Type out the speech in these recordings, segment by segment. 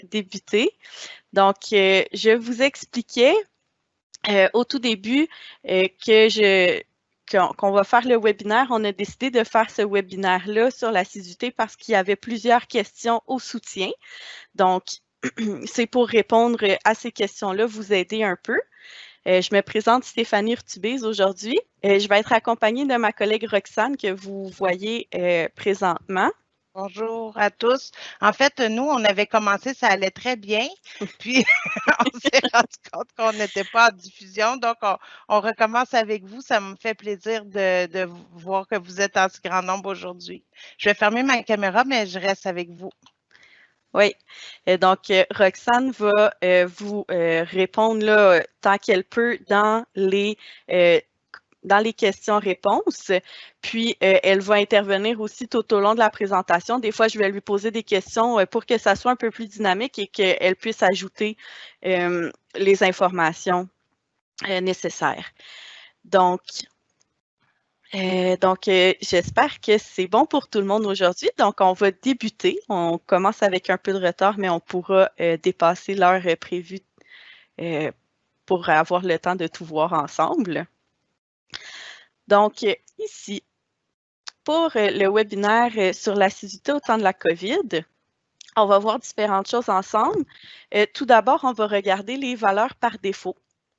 débuter. Donc, je vous expliquais au tout début qu'on va faire le webinaire. On a décidé de faire ce webinaire-là sur l'assiduité parce qu'il y avait plusieurs questions au soutien. Donc, c'est pour répondre à ces questions-là, vous aider un peu. Je me présente Stéphanie Urtubise aujourd'hui. Je vais être accompagnée de ma collègue Roxane que vous voyez présentement. Bonjour à tous. En fait, nous, on avait commencé, ça allait très bien, puis on s'est rendu compte qu'on n'était pas en diffusion, donc on recommence avec vous. Ça me fait plaisir de voir que vous êtes en si grand nombre aujourd'hui. Je vais fermer ma caméra, mais je reste avec vous. Oui, donc Roxane va vous répondre là, tant qu'elle peut dans les questions-réponses. Puis, elle va intervenir aussi tout au long de la présentation. Des fois, je vais lui poser des questions pour que ça soit un peu plus dynamique et qu'elle puisse ajouter les informations nécessaires. Donc, j'espère que c'est bon pour tout le monde aujourd'hui. Donc, on va débuter. On commence avec un peu de retard, mais on pourra dépasser l'heure prévue pour avoir le temps de tout voir ensemble. Donc, ici, pour le webinaire sur l'assiduité au temps de la COVID, on va voir différentes choses ensemble. Tout d'abord, on va regarder les valeurs par défaut,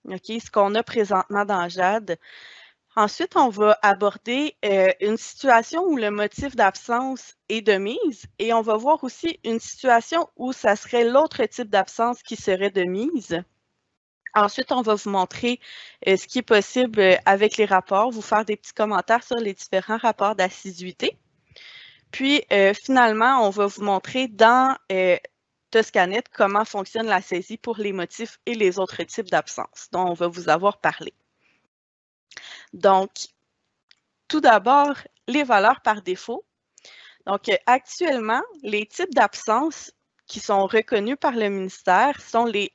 ce qu'on a présentement dans JAD. Ensuite, on va aborder une situation où le motif d'absence est de mise et on va voir aussi une situation où ça serait l'autre type d'absence qui serait de mise. Ensuite, on va vous montrer ce qui est possible avec les rapports, vous faire des petits commentaires sur les différents rapports d'assiduité. Puis, finalement, on va vous montrer dans Toscanet comment fonctionne la saisie pour les motifs et les autres types d'absence dont on va vous avoir parlé. Donc, tout d'abord, les valeurs par défaut. Donc, actuellement, les types d'absence qui sont reconnus par le ministère sont les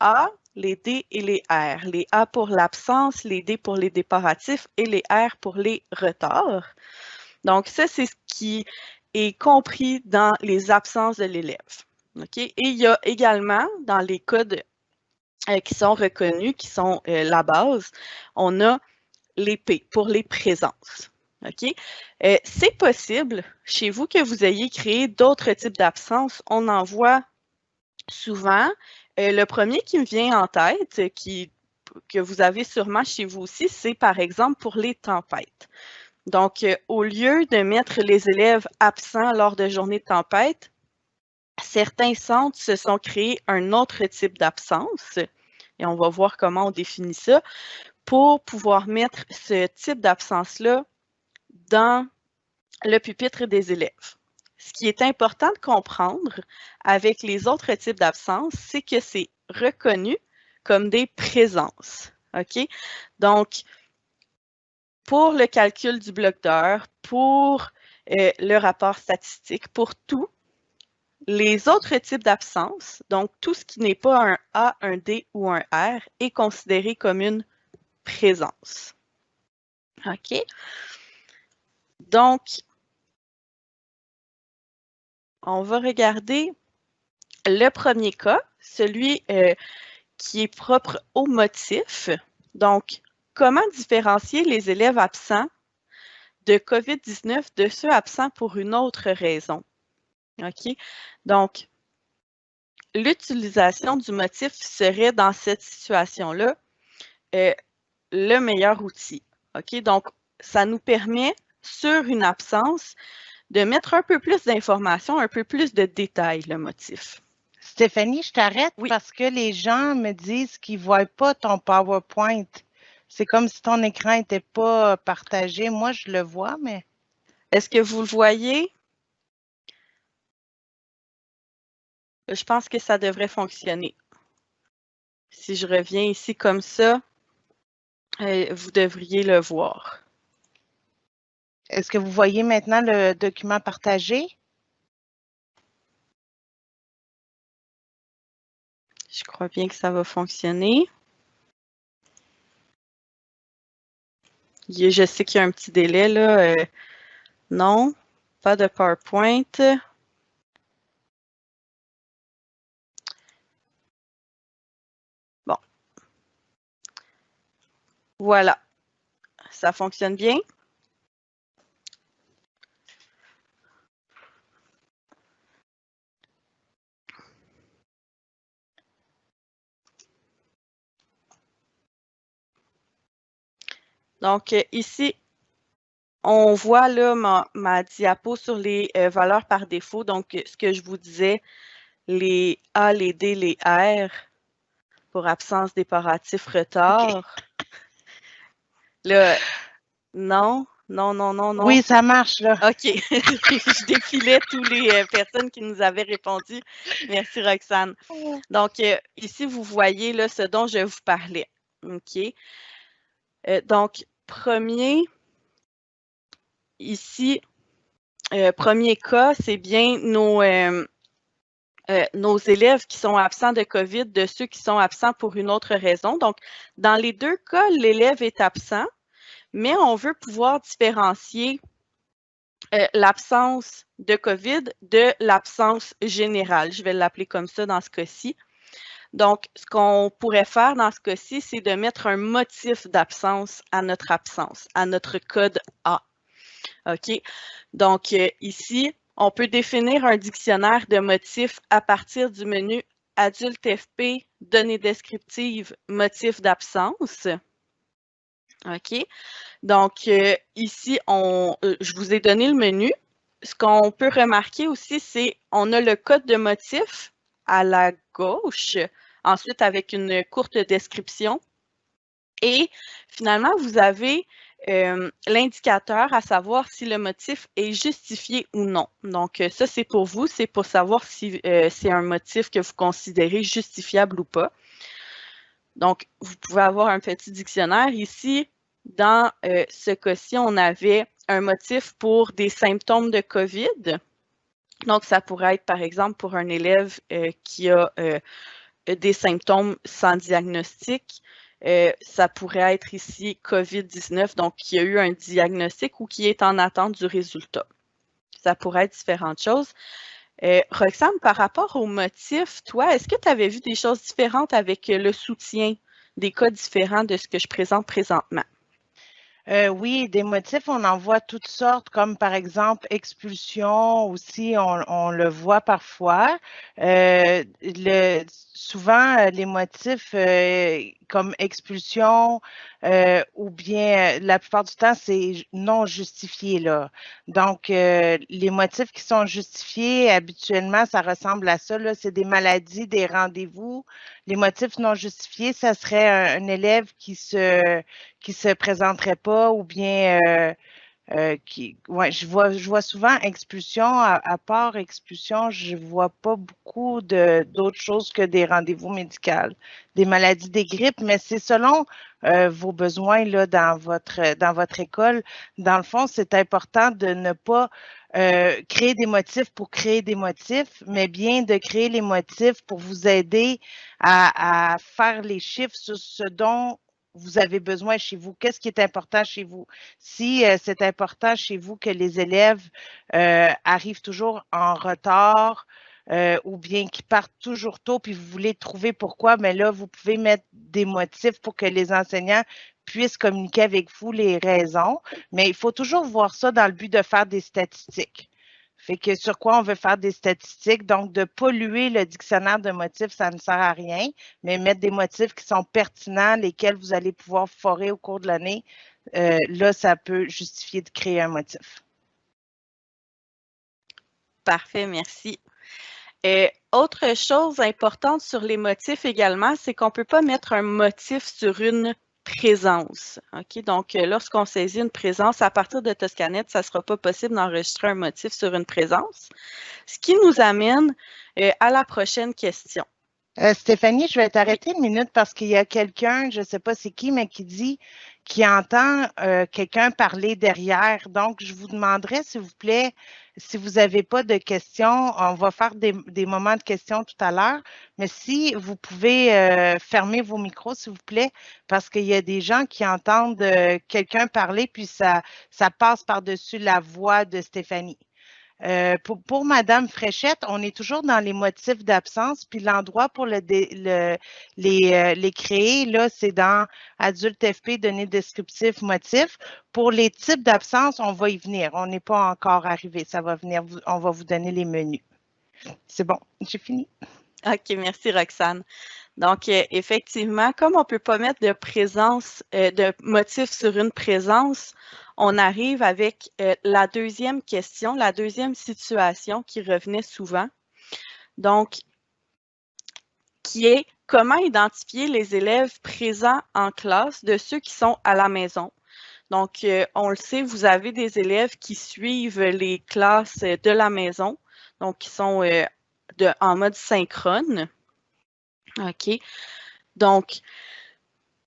A, les D et les R. Les A pour l'absence, les D pour les déparatifs et les R pour les retards. Donc, ça, c'est ce qui est compris dans les absences de l'élève. Okay? Et il y a également, dans les codes qui sont reconnus, qui sont la base, on a les P pour les présences. OK? C'est possible chez vous que vous ayez créé d'autres types d'absences. On en voit souvent. Le premier qui me vient en tête, que vous avez sûrement chez vous aussi, c'est par exemple pour les tempêtes. Donc, au lieu de mettre les élèves absents lors de journées de tempête, certains centres se sont créés un autre type d'absence, et on va voir comment on définit ça, pour pouvoir mettre ce type d'absence-là dans le pupitre des élèves. Ce qui est important de comprendre avec les autres types d'absence, c'est que c'est reconnu comme des présences. OK? Donc, pour le calcul du bloc d'heures, pour le rapport statistique, pour tout, les autres types d'absence, donc tout ce qui n'est pas un A, un D ou un R, est considéré comme une présence. OK? Donc, on va regarder le premier cas, celui qui est propre au motif. Donc, comment différencier les élèves absents de COVID-19 de ceux absents pour une autre raison? OK? Donc, l'utilisation du motif serait dans cette situation-là le meilleur outil. OK? Donc, ça nous permet, sur une absence, de mettre un peu plus d'informations, un peu plus de détails, le motif. Stéphanie, je t'arrête Oui. parce que les gens me disent qu'ils ne voient pas ton PowerPoint. C'est comme si ton écran n'était pas partagé. Moi, je le vois, mais... Est-ce que vous le voyez? Je pense que ça devrait fonctionner. Si je reviens ici comme ça, vous devriez le voir. Est-ce que vous voyez maintenant le document partagé? Je crois bien que ça va fonctionner. Je sais qu'il y a un petit délai là. Non, pas de PowerPoint. Voilà, ça fonctionne bien. Donc, ici, on voit là ma diapo sur les valeurs par défaut. Donc, ce que je vous disais, les A, les D, les R pour absence, déparatif, retard. OK. Là, non, non, non, non, non. Oui, ça marche, là. OK. Je défilais toutes les personnes qui nous avaient répondu. Merci, Roxane. Donc, ici, vous voyez là, ce dont je vous parlais. OK. Donc, premier, ici, premier cas, c'est bien nos élèves qui sont absents de COVID de ceux qui sont absents pour une autre raison. Donc, dans les deux cas, l'élève est absent, mais on veut pouvoir différencier l'absence de COVID de l'absence générale. Je vais l'appeler comme ça dans ce cas-ci. Donc, ce qu'on pourrait faire dans ce cas-ci, c'est de mettre un motif d'absence à notre absence, à notre code A. OK? Donc, ici, on peut définir un dictionnaire de motifs à partir du menu Adulte FP, données descriptives, motifs d'absence. OK? Donc, ici, je vous ai donné le menu. Ce qu'on peut remarquer aussi, c'est on a le code de motif à la gauche, ensuite avec une courte description. Et finalement, vous avez l'indicateur à savoir si le motif est justifié ou non. Donc, ça, c'est pour vous, c'est pour savoir si c'est un motif que vous considérez justifiable ou pas. Donc, vous pouvez avoir un petit dictionnaire. Ici, dans ce cas-ci, on avait un motif pour des symptômes de COVID. Donc, ça pourrait être, par exemple, pour un élève qui a des symptômes sans diagnostic. Ça pourrait être ici COVID-19, donc qui a eu un diagnostic ou qui est en attente du résultat. Ça pourrait être différentes choses. Roxane, par rapport au motif, toi, est-ce que tu avais vu des choses différentes avec le soutien, des cas différents de ce que je présente présentement? Oui, des motifs, on en voit toutes sortes, comme par exemple expulsion aussi, on le voit parfois. Souvent, les motifs comme expulsion ou bien la plupart du temps, c'est non justifié là. Donc, les motifs qui sont justifiés, habituellement, ça ressemble à ça, là, c'est des maladies, des rendez-vous. Les motifs non justifiés, ça serait un élève qui se présenterait pas ou bien je vois souvent expulsion, à part expulsion, je vois pas beaucoup d'autres choses que des rendez-vous médicaux, des maladies, des grippes, mais c'est selon vos besoins là dans votre école. Dans le fond, c'est important de ne pas créer des motifs pour créer des motifs, mais bien de créer les motifs pour vous aider à faire les chiffres sur ce dont vous avez besoin chez vous. Qu'est-ce qui est important chez vous? Si c'est important chez vous que les élèves arrivent toujours en retard ou bien qu'ils partent toujours tôt, puis vous voulez trouver pourquoi, mais là, vous pouvez mettre des motifs pour que les enseignants puissent communiquer avec vous les raisons. Mais il faut toujours voir ça dans le but de faire des statistiques. Fait que sur quoi on veut faire des statistiques. Donc, de polluer le dictionnaire de motifs, ça ne sert à rien, mais mettre des motifs qui sont pertinents, lesquels vous allez pouvoir forer au cours de l'année, là, ça peut justifier de créer un motif. Parfait, merci. Autre chose importante sur les motifs également, c'est qu'on ne peut pas mettre un motif sur une présence. OK? Donc, lorsqu'on saisit une présence, à partir de Toscanet, ça ne sera pas possible d'enregistrer un motif sur une présence. Ce qui nous amène à la prochaine question. Stéphanie, je vais t'arrêter une minute parce qu'il y a quelqu'un, je ne sais pas c'est qui, mais qui entend quelqu'un parler derrière. Donc, je vous demanderai, s'il vous plaît, si vous n'avez pas de questions, on va faire des moments de questions tout à l'heure, mais si vous pouvez fermer vos micros, s'il vous plaît, parce qu'il y a des gens qui entendent quelqu'un parler, puis ça passe par-dessus la voix de Stéphanie. Pour Madame Fréchette, on est toujours dans les motifs d'absence, puis l'endroit pour les créer, là, c'est dans adulte FP, données descriptives, motifs. Pour les types d'absence, on va y venir. On n'est pas encore arrivé. Ça va venir, on va vous donner les menus. C'est bon, j'ai fini. OK, merci Roxane. Donc, effectivement, comme on ne peut pas mettre de présence, de motif sur une présence, on arrive avec la deuxième question, la deuxième situation qui revenait souvent. Donc, qui est comment identifier les élèves présents en classe de ceux qui sont à la maison. Donc, on le sait, vous avez des élèves qui suivent les classes de la maison, donc qui sont en mode synchrone. OK. Donc,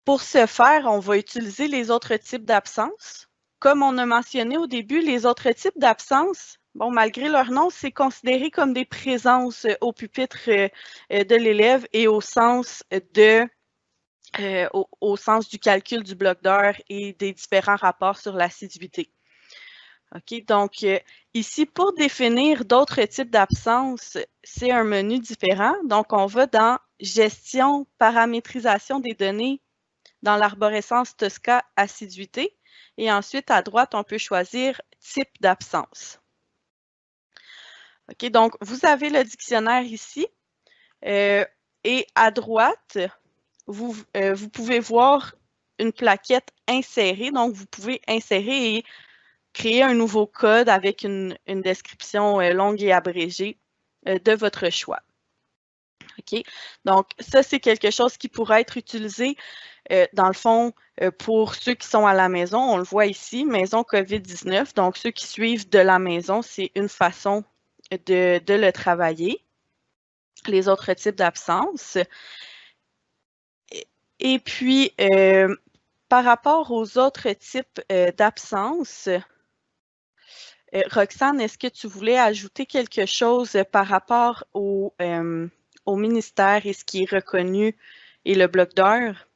pour ce faire, on va utiliser les autres types d'absence. Comme on a mentionné au début, les autres types d'absence, bon, malgré leur nom, c'est considéré comme des présences au pupitre de l'élève et au sens au sens du calcul du bloc d'heures et des différents rapports sur l'assiduité. OK, donc ici, pour définir d'autres types d'absence, c'est un menu différent. Donc, on va dans Gestion, paramétrisation des données dans l'arborescence Tosca assiduité. Et ensuite, à droite, on peut choisir type d'absence. OK, donc vous avez le dictionnaire ici. Et à droite, vous pouvez voir une plaquette insérée. Donc, vous pouvez insérer et créer un nouveau code avec une description longue et abrégée de votre choix. OK? Donc, ça, c'est quelque chose qui pourrait être utilisé, dans le fond, pour ceux qui sont à la maison. On le voit ici, maison COVID-19. Donc, ceux qui suivent de la maison, c'est une façon de le travailler. Les autres types d'absence. Et puis, par rapport aux autres types d'absence, Roxane, est-ce que tu voulais ajouter quelque chose par rapport au ministère et ce qui est reconnu et le bloc d'heures?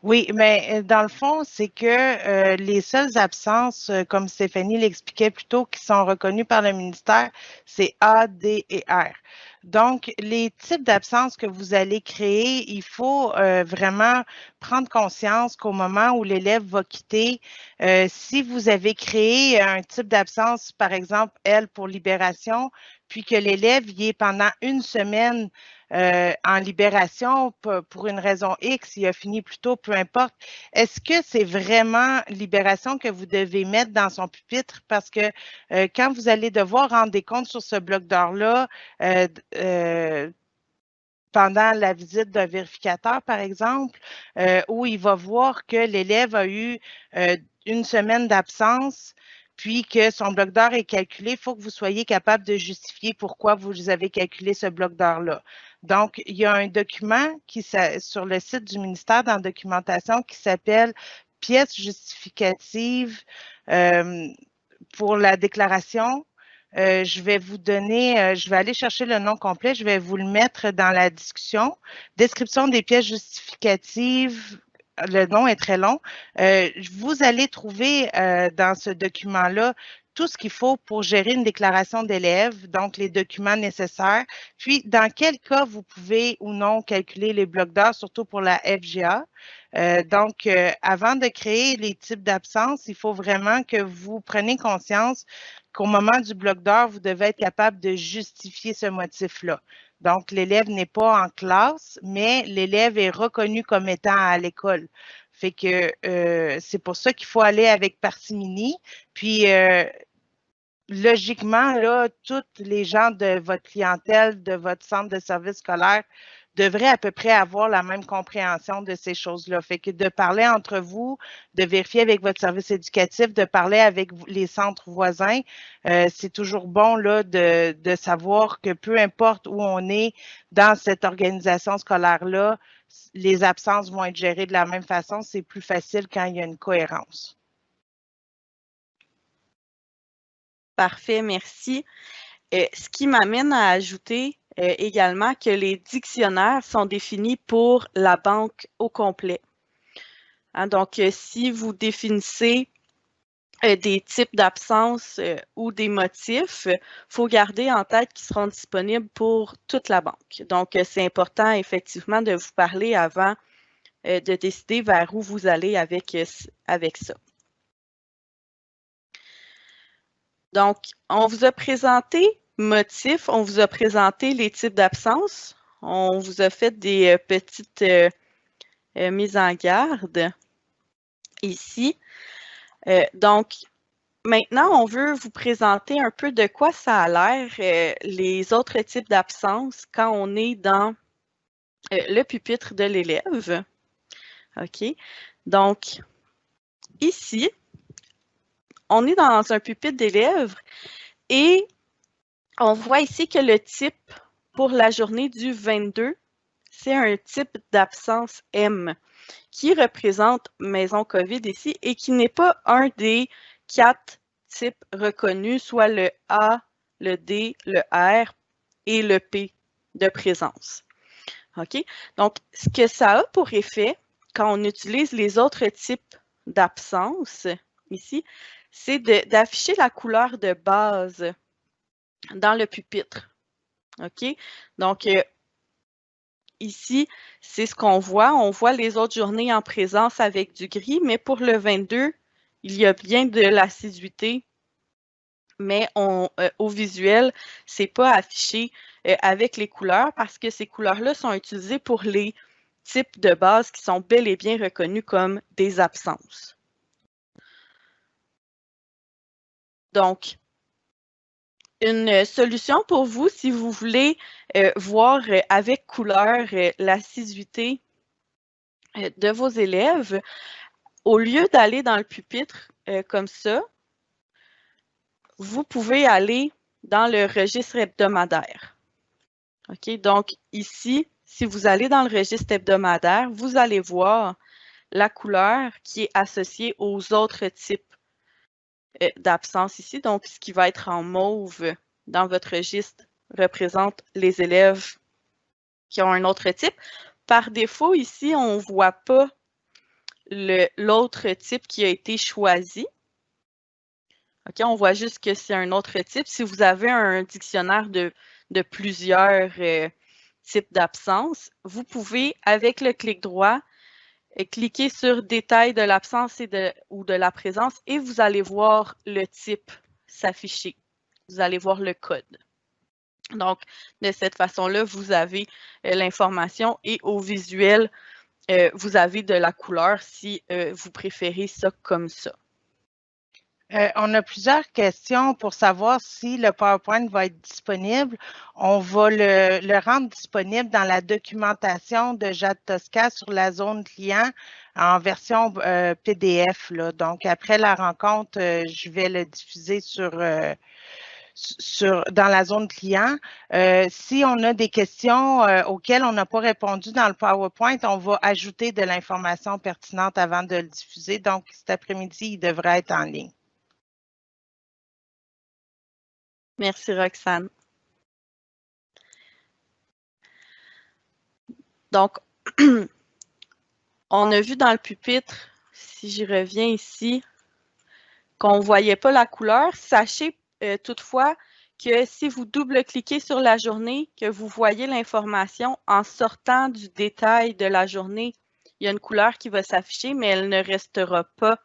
Oui, mais dans le fond, c'est que les seules absences, comme Stéphanie l'expliquait plus tôt, qui sont reconnues par le ministère, c'est A, D et R. Donc, les types d'absences que vous allez créer, il faut vraiment prendre conscience qu'au moment où l'élève va quitter, si vous avez créé un type d'absence, par exemple, L pour libération, puis que l'élève y est pendant une semaine en libération pour une raison X, il a fini plus tôt, peu importe. Est-ce que c'est vraiment libération que vous devez mettre dans son pupitre? Parce que quand vous allez devoir rendre des comptes sur ce bloc d'heures-là, pendant la visite d'un vérificateur, par exemple, où il va voir que l'élève a eu une semaine d'absence, puis que son bloc d'heures est calculé, il faut que vous soyez capable de justifier pourquoi vous avez calculé ce bloc d'heures-là. Donc, il y a un document sur le site du ministère dans la documentation qui s'appelle pièce justificative pour la déclaration. Je vais vous donner, je vais aller chercher le nom complet, je vais vous le mettre dans la discussion. Description des pièces justificatives, le nom est très long. Vous allez trouver dans ce document-là tout ce qu'il faut pour gérer une déclaration d'élève, donc les documents nécessaires, puis dans quel cas vous pouvez ou non calculer les blocs d'heures, surtout pour la FGA. Donc, avant de créer les types d'absence, il faut vraiment que vous preniez conscience qu'au moment du bloc d'heures, vous devez être capable de justifier ce motif-là. Donc, l'élève n'est pas en classe, mais l'élève est reconnu comme étant à l'école. Fait que c'est pour ça qu'il faut aller avec parcimonie. Puis, logiquement, là, tous les gens de votre clientèle, de votre centre de service scolaire devraient à peu près avoir la même compréhension de ces choses-là. Fait que de parler entre vous, de vérifier avec votre service éducatif, de parler avec les centres voisins, c'est toujours bon là, de savoir que peu importe où on est dans cette organisation scolaire-là, les absences vont être gérées de la même façon. C'est plus facile quand il y a une cohérence. Parfait, merci. Ce qui m'amène à ajouter également que les dictionnaires sont définis pour la banque au complet. Hein, donc, si vous définissez des types d'absence ou des motifs, il faut garder en tête qu'ils seront disponibles pour toute la banque. Donc, c'est important effectivement de vous parler avant de décider vers où vous allez avec ça. Donc, on vous a présenté motifs, on vous a présenté les types d'absence, on vous a fait des petites mises en garde ici. Donc, maintenant, on veut vous présenter un peu de quoi ça a l'air, les autres types d'absence quand on est dans le pupitre de l'élève. OK? Donc, ici, on est dans un pupitre d'élève et on voit ici que le type pour la journée du 22, c'est un type d'absence M qui représente maison COVID ici et qui n'est pas un des 4 types reconnus, soit le A, le D, le R et le P de présence. OK? Donc, ce que ça a pour effet, quand on utilise les autres types d'absence, ici, c'est d'afficher la couleur de base dans le pupitre. OK? Donc, ici, c'est ce qu'on voit. On voit les autres journées en présence avec du gris, mais pour le 22, il y a bien de l'assiduité, mais au visuel, ce n'est pas affiché avec les couleurs parce que ces couleurs-là sont utilisées pour les types de base qui sont bel et bien reconnus comme des absences. Donc, une solution pour vous, si vous voulez voir avec couleur l'assiduité de vos élèves, au lieu d'aller dans le pupitre comme ça, vous pouvez aller dans le registre hebdomadaire. OK? Donc, ici, si vous allez dans le registre hebdomadaire, vous allez voir la couleur qui est associée aux autres types d'absence ici. Donc, ce qui va être en mauve dans votre registre représente les élèves qui ont un autre type. Par défaut, ici, on ne voit pas l'autre type qui a été choisi. OK, on voit juste que c'est un autre type. Si vous avez un dictionnaire de plusieurs types d'absence, vous pouvez, avec le clic droit, cliquer sur Détail de l'absence ou de la présence et vous allez voir le type s'afficher. Vous allez voir le code. Donc, de cette façon-là, vous avez l'information et au visuel, vous avez de la couleur si vous préférez ça comme ça. On a plusieurs questions pour savoir si le PowerPoint va être disponible. On va le rendre disponible dans la documentation de Jade Tosca sur la zone client en version PDF. Là. Donc, après la rencontre, je vais le diffuser dans la zone client. Si on a des questions auxquelles on n'a pas répondu dans le PowerPoint, on va ajouter de l'information pertinente avant de le diffuser. Donc, cet après-midi, il devrait être en ligne. Merci, Roxane. Donc, on a vu dans le pupitre, si j'y reviens ici, qu'on ne voyait pas la couleur. Sachez toutefois que si vous double-cliquez sur la journée, que vous voyez l'information en sortant du détail de la journée, il y a une couleur qui va s'afficher, mais elle ne restera pas.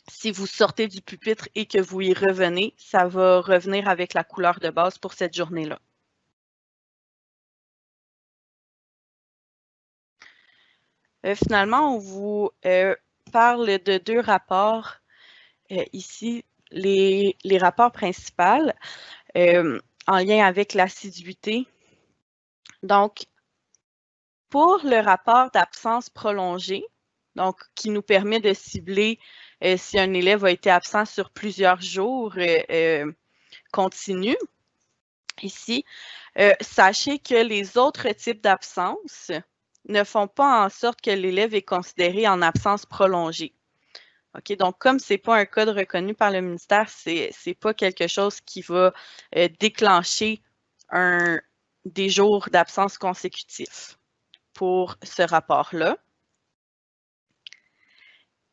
Si vous sortez du pupitre et que vous y revenez, ça va revenir avec la couleur de base pour cette journée-là. Finalement, on vous parle de 2 rapports ici, les rapports principaux en lien avec l'assiduité. Donc, pour le rapport d'absence prolongée, donc qui nous permet de cibler si un élève a été absent sur plusieurs jours continus, ici, sachez que les autres types d'absence ne font pas en sorte que l'élève est considéré en absence prolongée. OK, donc comme ce n'est pas un code reconnu par le ministère, ce n'est pas quelque chose qui va déclencher des jours d'absence consécutifs pour ce rapport-là.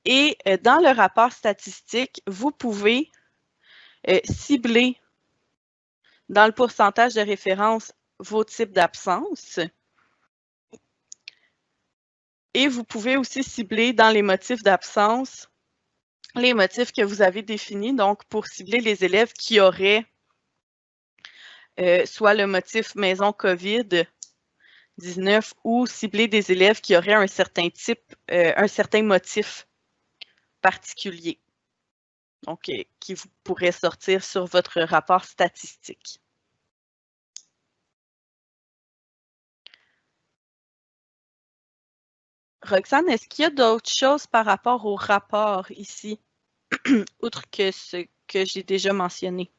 Et dans le rapport statistique, vous pouvez cibler dans le pourcentage de référence vos types d'absence. Et vous pouvez aussi cibler dans les motifs d'absence les motifs que vous avez définis, donc pour cibler les élèves qui auraient soit le motif maison COVID-19 ou cibler des élèves qui auraient un certain type, un certain motif particulier, donc qui vous pourrait sortir sur votre rapport statistique. Roxane, est-ce qu'il y a d'autres choses par rapport au rapport ici, outre que ce que j'ai déjà mentionné?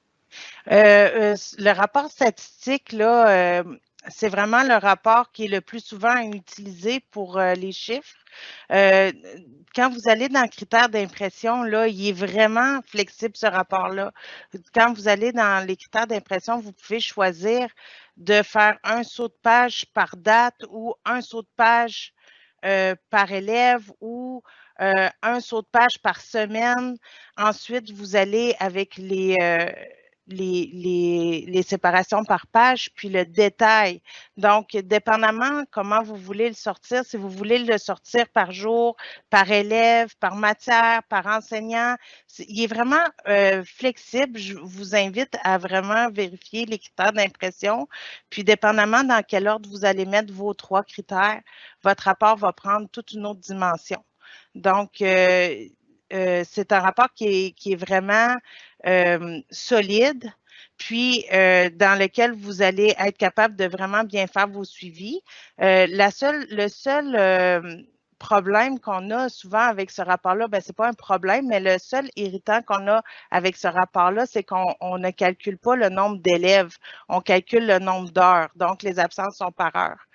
Le rapport statistique, là, c'est vraiment le rapport qui est le plus souvent utilisé pour les chiffres. Quand vous allez dans le critère d'impression, là, il est vraiment flexible, ce rapport-là. Quand vous allez dans les critères d'impression, vous pouvez choisir de faire un saut de page par date ou un saut de page par élève ou un saut de page par semaine. Ensuite, vous allez avec les séparations par page, puis le détail. Donc, dépendamment comment vous voulez le sortir, si vous voulez le sortir par jour, par élève, par matière, par enseignant, il est vraiment flexible. Je vous invite à vraiment vérifier les critères d'impression. Puis, dépendamment dans quel ordre vous allez mettre vos 3 critères, votre rapport va prendre toute une autre dimension. Donc, c'est un rapport qui est vraiment solide, puis dans lequel vous allez être capable de vraiment bien faire vos suivis. Le seul problème qu'on a souvent avec ce rapport-là, ben c'est pas un problème, mais le seul irritant qu'on a avec ce rapport-là, c'est qu'on ne calcule pas le nombre d'élèves, on calcule le nombre d'heures. Donc, les absences sont par heure.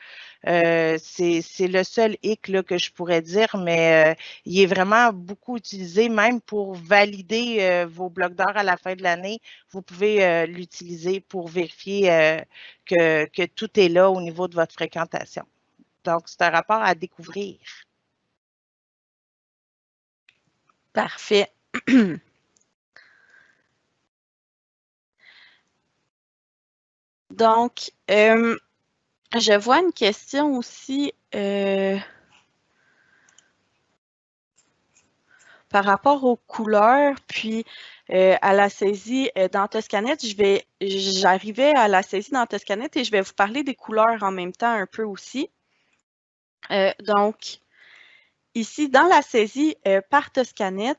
C'est le seul hic là, que je pourrais dire, mais il est vraiment beaucoup utilisé, même pour valider vos blocs d'heures à la fin de l'année. Vous pouvez l'utiliser pour vérifier que tout est là au niveau de votre fréquentation. Donc, c'est un rapport à découvrir. Parfait. Donc, je vois une question aussi par rapport aux couleurs, puis à la saisie dans Toscanet. J'arrivais à la saisie dans Toscanet et je vais vous parler des couleurs en même temps un peu aussi. Donc, ici, dans la saisie par Toscanet,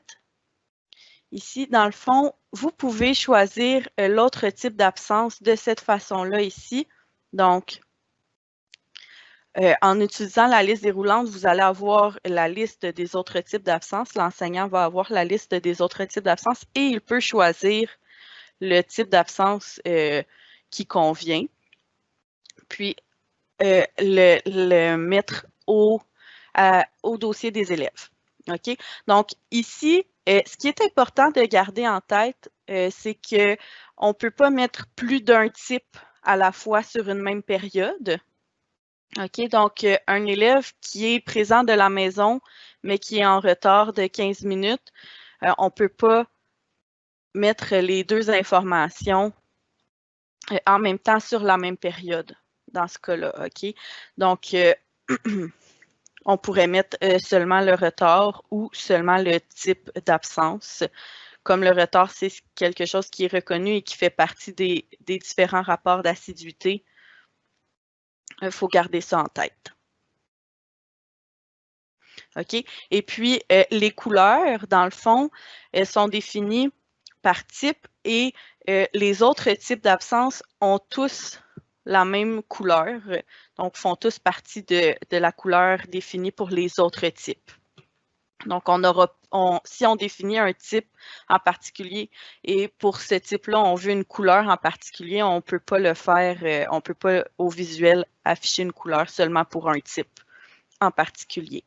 ici, dans le fond, vous pouvez choisir l'autre type d'absence de cette façon-là ici. Donc, en utilisant la liste déroulante, vous allez avoir la liste des autres types d'absences. L'enseignant va avoir la liste des autres types d'absences et il peut choisir le type d'absence qui convient, puis le mettre au dossier des élèves. OK? Donc, ici, ce qui est important de garder en tête, c'est qu'on ne peut pas mettre plus d'un type à la fois sur une même période. OK, donc un élève qui est présent de la maison, mais qui est en retard de 15 minutes, on ne peut pas mettre les deux informations en même temps sur la même période dans ce cas-là. OK? Donc, on pourrait mettre seulement le retard ou seulement le type d'absence. Comme le retard, c'est quelque chose qui est reconnu et qui fait partie des différents rapports d'assiduité, il faut garder ça en tête. OK? Et puis, les couleurs, dans le fond, elles sont définies par type et les autres types d'absence ont tous la même couleur, donc font tous partie de la couleur définie pour les autres types. Donc, si on définit un type en particulier et pour ce type-là, on veut une couleur en particulier, on ne peut pas le faire, on ne peut pas au visuel afficher une couleur seulement pour un type en particulier.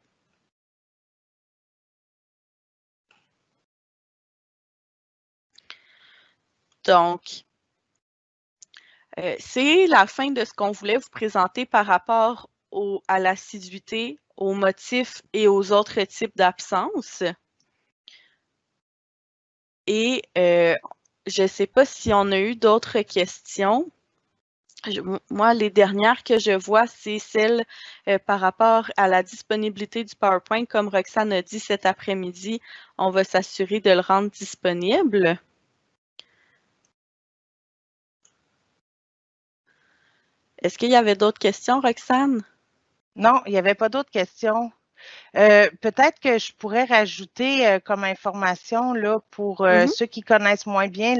Donc, c'est la fin de ce qu'on voulait vous présenter par rapport à l'assiduité, aux motifs et aux autres types d'absence. Et je ne sais pas si on a eu d'autres questions. Moi, les dernières que je vois, c'est celles par rapport à la disponibilité du PowerPoint. Comme Roxane a dit cet après-midi, on va s'assurer de le rendre disponible. Est-ce qu'il y avait d'autres questions, Roxane? Non, il n'y avait pas d'autres questions. Peut-être que je pourrais rajouter comme information là, pour ceux qui connaissent moins bien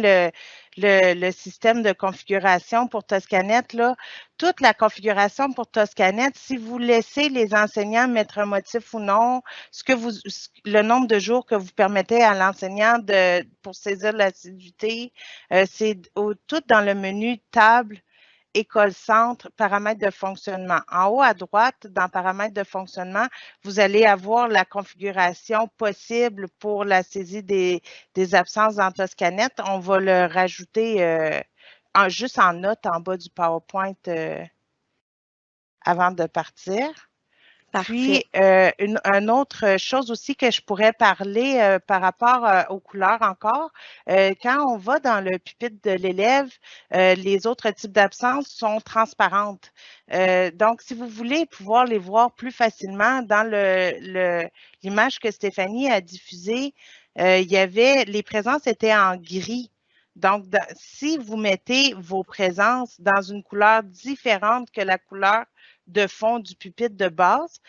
le système de configuration pour Toscanet, là, toute la configuration pour Toscanet, si vous laissez les enseignants mettre un motif ou non, le nombre de jours que vous permettez à l'enseignant pour saisir l'assiduité, c'est tout dans le menu table École centre, paramètres de fonctionnement. En haut à droite, dans paramètres de fonctionnement, vous allez avoir la configuration possible pour la saisie des absences dans Toscanet. On va le rajouter juste en note en bas du PowerPoint avant de partir. Parfait. Puis, une autre chose aussi que je pourrais parler par rapport aux couleurs encore, quand on va dans le pupitre de l'élève, les autres types d'absences sont transparentes. Donc, si vous voulez pouvoir les voir plus facilement dans l'image que Stéphanie a diffusée, il y avait, les présences étaient en gris. Donc, si vous mettez vos présences dans une couleur différente que la couleur de fond du pupitre de base,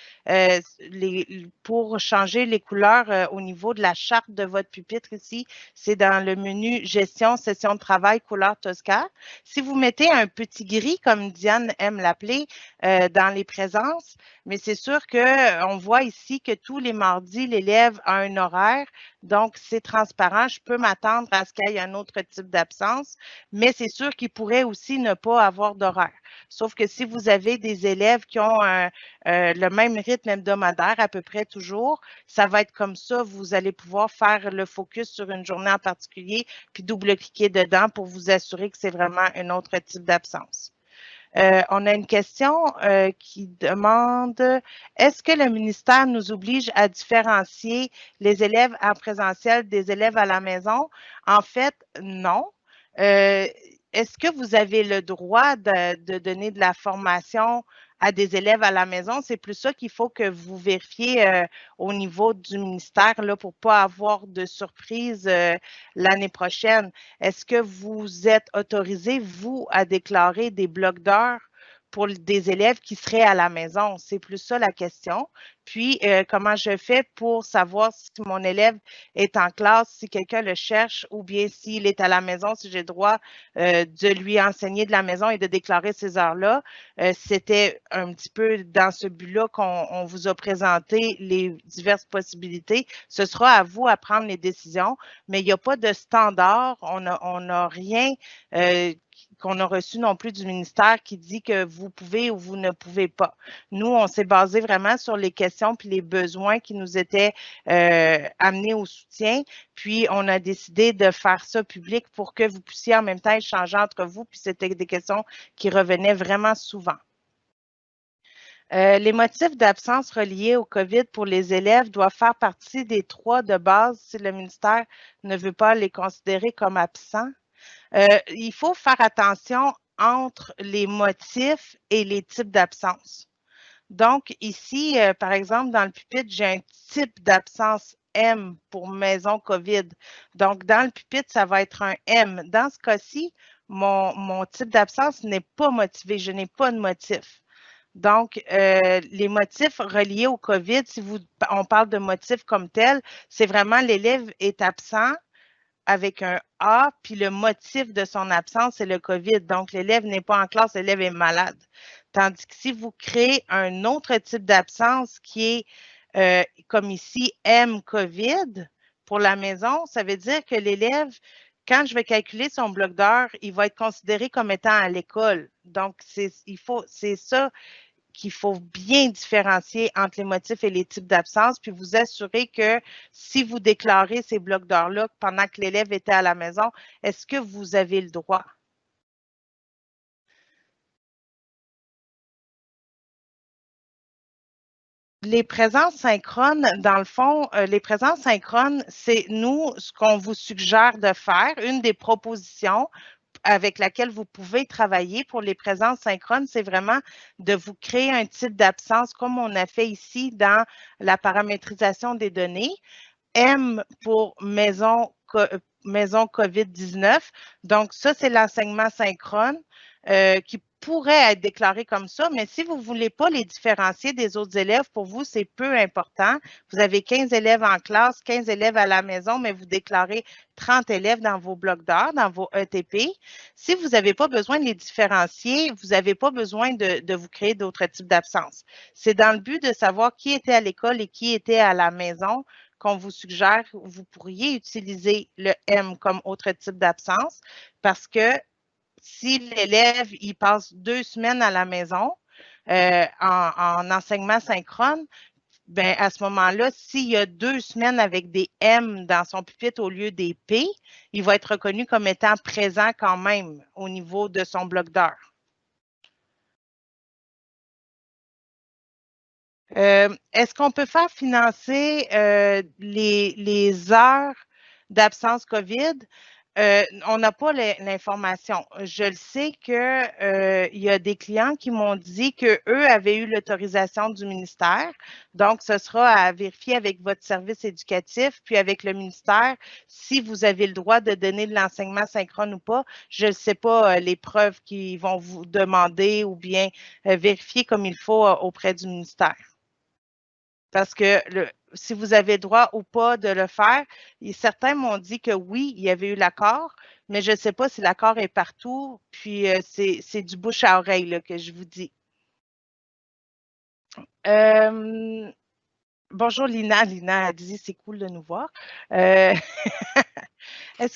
pour changer les couleurs au niveau de la charte de votre pupitre ici, c'est dans le menu Gestion, session de travail, couleur Tosca. Si vous mettez un petit gris, comme Diane aime l'appeler, dans les présences, mais c'est sûr qu'on voit ici que tous les mardis, l'élève a un horaire, donc c'est transparent. Je peux m'attendre à ce qu'il y ait un autre type d'absence, mais c'est sûr qu'il pourrait aussi ne pas avoir d'horaire. Sauf que si vous avez des élèves qui ont le même rythme hebdomadaire à peu près toujours, ça va être comme ça. Vous allez pouvoir faire le focus sur une journée en particulier, puis double-cliquer dedans pour vous assurer que c'est vraiment un autre type d'absence. On a une question qui demande, est-ce que le ministère nous oblige à différencier les élèves en présentiel des élèves à la maison? En fait, non. Est-ce que vous avez le droit de donner de la formation à des élèves à la maison? C'est plus ça qu'il faut que vous vérifiez au niveau du ministère là, pour ne pas avoir de surprise l'année prochaine. Est-ce que vous êtes autorisé, vous, à déclarer des blocs d'heures pour des élèves qui seraient à la maison? C'est plus ça la question. Puis, comment je fais pour savoir si mon élève est en classe, si quelqu'un le cherche ou bien s'il est à la maison, si j'ai le droit de lui enseigner de la maison et de déclarer ces heures-là. C'était un petit peu dans ce but-là qu'on vous a présenté les diverses possibilités. Ce sera à vous à prendre les décisions, mais il n'y a pas de standard. On n'a rien qu'on a reçu non plus du ministère qui dit que vous pouvez ou vous ne pouvez pas. Nous, on s'est basé vraiment sur les questions puis les besoins qui nous étaient amenés au soutien. Puis, on a décidé de faire ça public pour que vous puissiez en même temps échanger entre vous. Puis, c'était des questions qui revenaient vraiment souvent. Les motifs d'absence reliés au COVID pour les élèves doivent faire partie des 3 de base si le ministère ne veut pas les considérer comme absents. Il faut faire attention entre les motifs et les types d'absence. Donc, ici, par exemple, dans le pupitre, j'ai un type d'absence M pour maison COVID. Donc, dans le pupitre, ça va être un M. Dans ce cas-ci, mon type d'absence n'est pas motivé. Je n'ai pas de motif. Donc, les motifs reliés au COVID, si on parle de motifs comme tel, c'est vraiment l'élève est absent avec un A, puis le motif de son absence, c'est le COVID. Donc, l'élève n'est pas en classe, l'élève est malade. Tandis que si vous créez un autre type d'absence qui est, comme ici, M COVID pour la maison, ça veut dire que l'élève, quand je vais calculer son bloc d'heures, il va être considéré comme étant à l'école. Donc, c'est ça qu'il faut bien différencier entre les motifs et les types d'absence, puis vous assurer que si vous déclarez ces blocs d'heures-là pendant que l'élève était à la maison, est-ce que vous avez le droit? Les présences synchrones, dans le fond, les présences synchrones, c'est nous, ce qu'on vous suggère de faire, une des propositions avec laquelle vous pouvez travailler pour les présences synchrones, c'est vraiment de vous créer un type d'absence comme on a fait ici dans la paramétrisation des données. M pour maison COVID-19. Donc, ça, c'est l'enseignement synchrone qui pourrait être déclaré comme ça, mais si vous ne voulez pas les différencier des autres élèves, pour vous, c'est peu important. Vous avez 15 élèves en classe, 15 élèves à la maison, mais vous déclarez 30 élèves dans vos blocs d'heures, dans vos ETP. Si vous n'avez pas besoin de les différencier, vous n'avez pas besoin de vous créer d'autres types d'absences. C'est dans le but de savoir qui était à l'école et qui était à la maison qu'on vous suggère, vous pourriez utiliser le M comme autre type d'absence parce que si l'élève il passe 2 semaines à la maison en enseignement synchrone, ben à ce moment-là, s'il y a 2 semaines avec des M dans son pupitre au lieu des P, il va être reconnu comme étant présent quand même au niveau de son bloc d'heures. Est-ce qu'on peut faire financer les heures d'absence COVID? On n'a pas l'information. Je le sais qu'il y a des clients qui m'ont dit qu'eux avaient eu l'autorisation du ministère. Donc, ce sera à vérifier avec votre service éducatif, puis avec le ministère, si vous avez le droit de donner de l'enseignement synchrone ou pas. Je ne sais pas les preuves qu'ils vont vous demander ou bien vérifier comme il faut auprès du ministère. Parce que si vous avez droit ou pas de le faire, certains m'ont dit que oui, il y avait eu l'accord, mais je ne sais pas si l'accord est partout. Puis c'est du bouche à oreille là, que je vous dis. Bonjour Lina. Lina a dit c'est cool de nous voir. Est-ce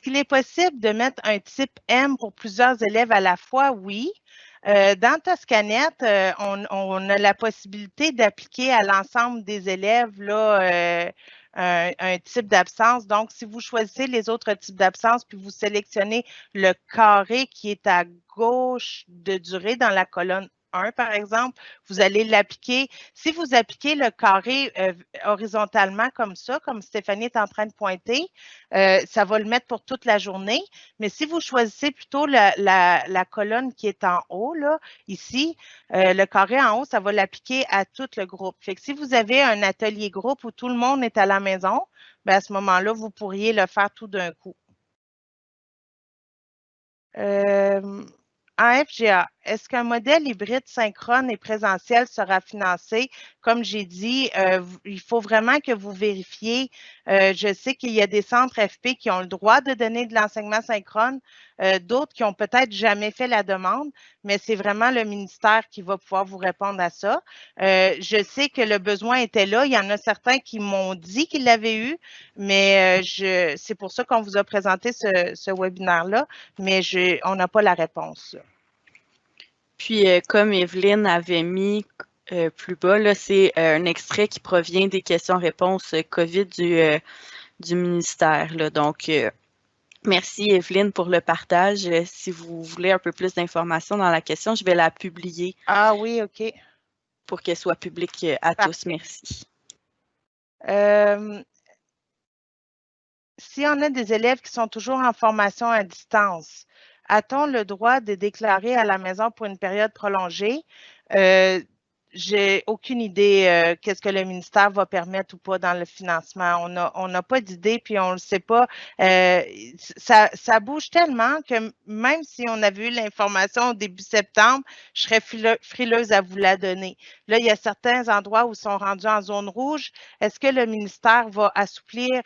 qu'il est possible de mettre un type M pour plusieurs élèves à la fois? Oui. Dans Toscanet, on a la possibilité d'appliquer à l'ensemble des élèves là, un type d'absence. Donc, si vous choisissez les autres types d'absence, puis vous sélectionnez le carré qui est à gauche de durée dans la colonne 1, par exemple, vous allez l'appliquer. Si vous appliquez le carré horizontalement comme ça, comme Stéphanie est en train de pointer, ça va le mettre pour toute la journée. Mais si vous choisissez plutôt la colonne qui est en haut, là, ici, le carré en haut, ça va l'appliquer à tout le groupe. Fait que si vous avez un atelier groupe où tout le monde est à la maison, ben à ce moment-là, vous pourriez le faire tout d'un coup. En FGA, est-ce qu'un modèle hybride synchrone et présentiel sera financé? Comme j'ai dit, il faut vraiment que vous vérifiez. Je sais qu'il y a des centres FP qui ont le droit de donner de l'enseignement synchrone, d'autres qui ont peut-être jamais fait la demande, mais c'est vraiment le ministère qui va pouvoir vous répondre à ça. Je sais que le besoin était là. Il y en a certains qui m'ont dit qu'ils l'avaient eu, mais c'est pour ça qu'on vous a présenté ce webinaire-là, mais on n'a pas la réponse. Puis, comme Evelyne avait mis plus bas, c'est un extrait qui provient des questions-réponses COVID du ministère. Là. Donc, merci Evelyne pour le partage. Si vous voulez un peu plus d'informations dans la question, je vais la publier. Ah oui, OK. Pour qu'elle soit publique à tous. Merci. Si on a des élèves qui sont toujours en formation à distance, a-t-on le droit de déclarer à la maison pour une période prolongée? J'ai aucune idée qu'est-ce que le ministère va permettre ou pas dans le financement. On n'a pas d'idée, puis on ne le sait pas. Ça bouge tellement que même si on avait eu l'information au début septembre, je serais frileuse à vous la donner. Là, il y a certains endroits où ils sont rendus en zone rouge. Est-ce que le ministère va assouplir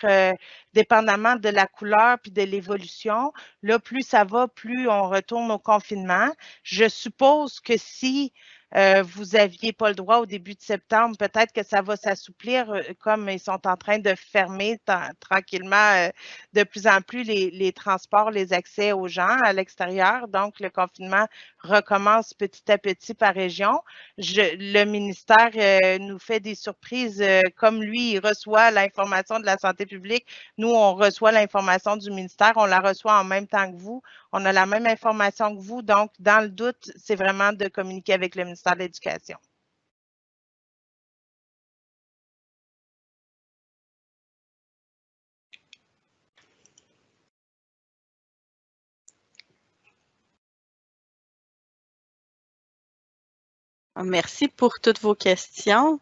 dépendamment de la couleur puis de l'évolution? Là, plus ça va, plus on retourne au confinement. Je suppose que si vous n'aviez pas le droit au début de septembre, peut-être que ça va s'assouplir comme ils sont en train de fermer tranquillement de plus en plus les transports, les accès aux gens à l'extérieur. Donc, le confinement recommence petit à petit par région. Le ministère nous fait des surprises. Comme lui, il reçoit l'information de la santé publique. Nous, on reçoit l'information du ministère. On la reçoit en même temps que vous. On a la même information que vous. Donc, dans le doute, c'est vraiment de communiquer avec le ministère de l'Éducation. Merci pour toutes vos questions.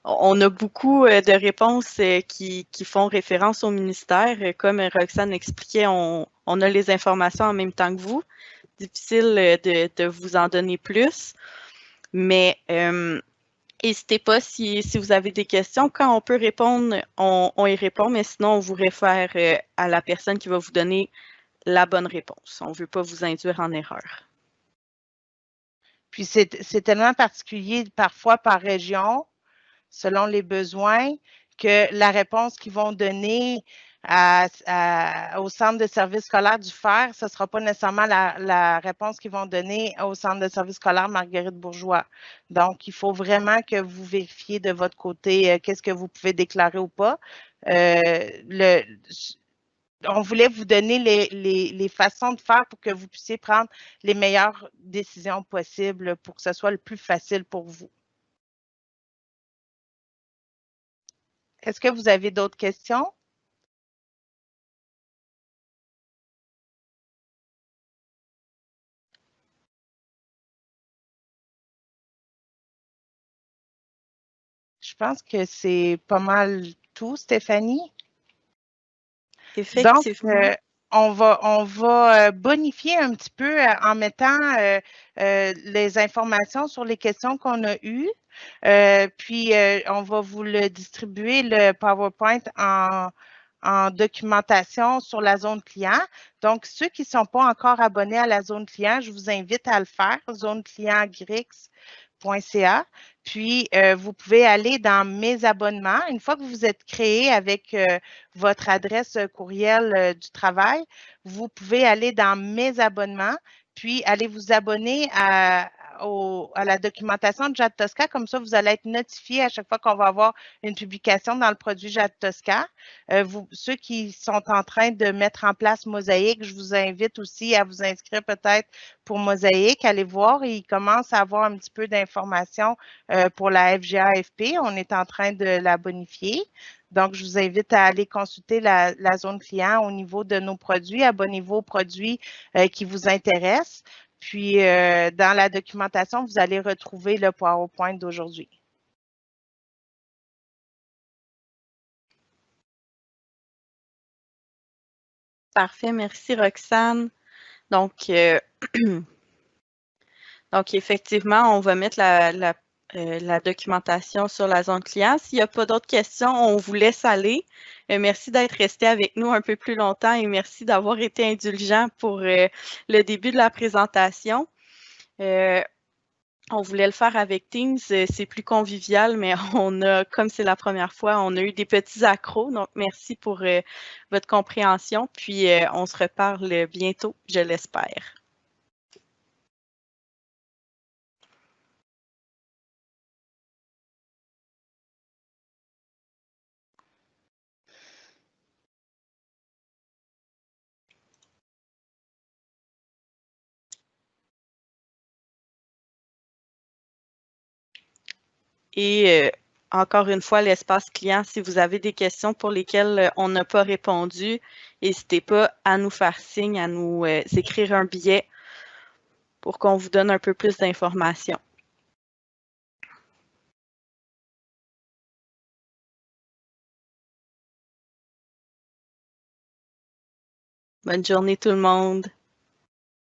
On a beaucoup de réponses qui font référence au ministère. Comme Roxane expliquait, on a les informations en même temps que vous. Difficile de vous en donner plus, mais n'hésitez pas si vous avez des questions. Quand on peut répondre, on y répond, mais sinon, on vous réfère à la personne qui va vous donner la bonne réponse. On ne veut pas vous induire en erreur. Puis c'est tellement particulier parfois par région, selon les besoins, que la réponse qu'ils vont donner au centre de service scolaire du FER, ce ne sera pas nécessairement la réponse qu'ils vont donner au centre de service scolaire Marguerite Bourgeois. Donc, il faut vraiment que vous vérifiez de votre côté qu'est-ce que vous pouvez déclarer ou pas. On voulait vous donner les façons de faire pour que vous puissiez prendre les meilleures décisions possibles pour que ce soit le plus facile pour vous. Est-ce que vous avez d'autres questions? Je pense que c'est pas mal tout, Stéphanie. Donc, Effectivement. on va bonifier un petit peu en mettant les informations sur les questions qu'on a eues. Puis, on va vous le distribuer, le PowerPoint en documentation sur la zone client. Donc, ceux qui ne sont pas encore abonnés à la zone client, je vous invite à le faire, zoneclientgrix.ca. Puis, vous pouvez aller dans mes abonnements. Une fois que vous êtes créé avec votre adresse courriel du travail, vous pouvez aller dans mes abonnements, puis aller vous abonner à la documentation de Jade Tosca. Comme ça, vous allez être notifié à chaque fois qu'on va avoir une publication dans le produit Jade Tosca. Ceux qui sont en train de mettre en place Mosaïque, je vous invite aussi à vous inscrire peut-être pour Mosaïque. Allez voir, il commence à avoir un petit peu d'informations pour la FGA-FP. On est en train de la bonifier. Donc, je vous invite à aller consulter la zone client au niveau de nos produits. Abonnez-vous aux produits qui vous intéressent. Puis, dans la documentation, vous allez retrouver le PowerPoint d'aujourd'hui. Parfait, merci Roxane. Donc, effectivement, on va mettre la documentation sur la zone client. S'il n'y a pas d'autres questions, on vous laisse aller. Merci d'être resté avec nous un peu plus longtemps et merci d'avoir été indulgent pour le début de la présentation. On voulait le faire avec Teams, c'est plus convivial, mais comme c'est la première fois, on a eu des petits accros. Donc, merci pour votre compréhension. Puis, on se reparle bientôt, je l'espère. Et encore une fois, l'espace client, si vous avez des questions pour lesquelles on n'a pas répondu, n'hésitez pas à nous faire signe, à nous écrire un billet pour qu'on vous donne un peu plus d'informations. Bonne journée tout le monde.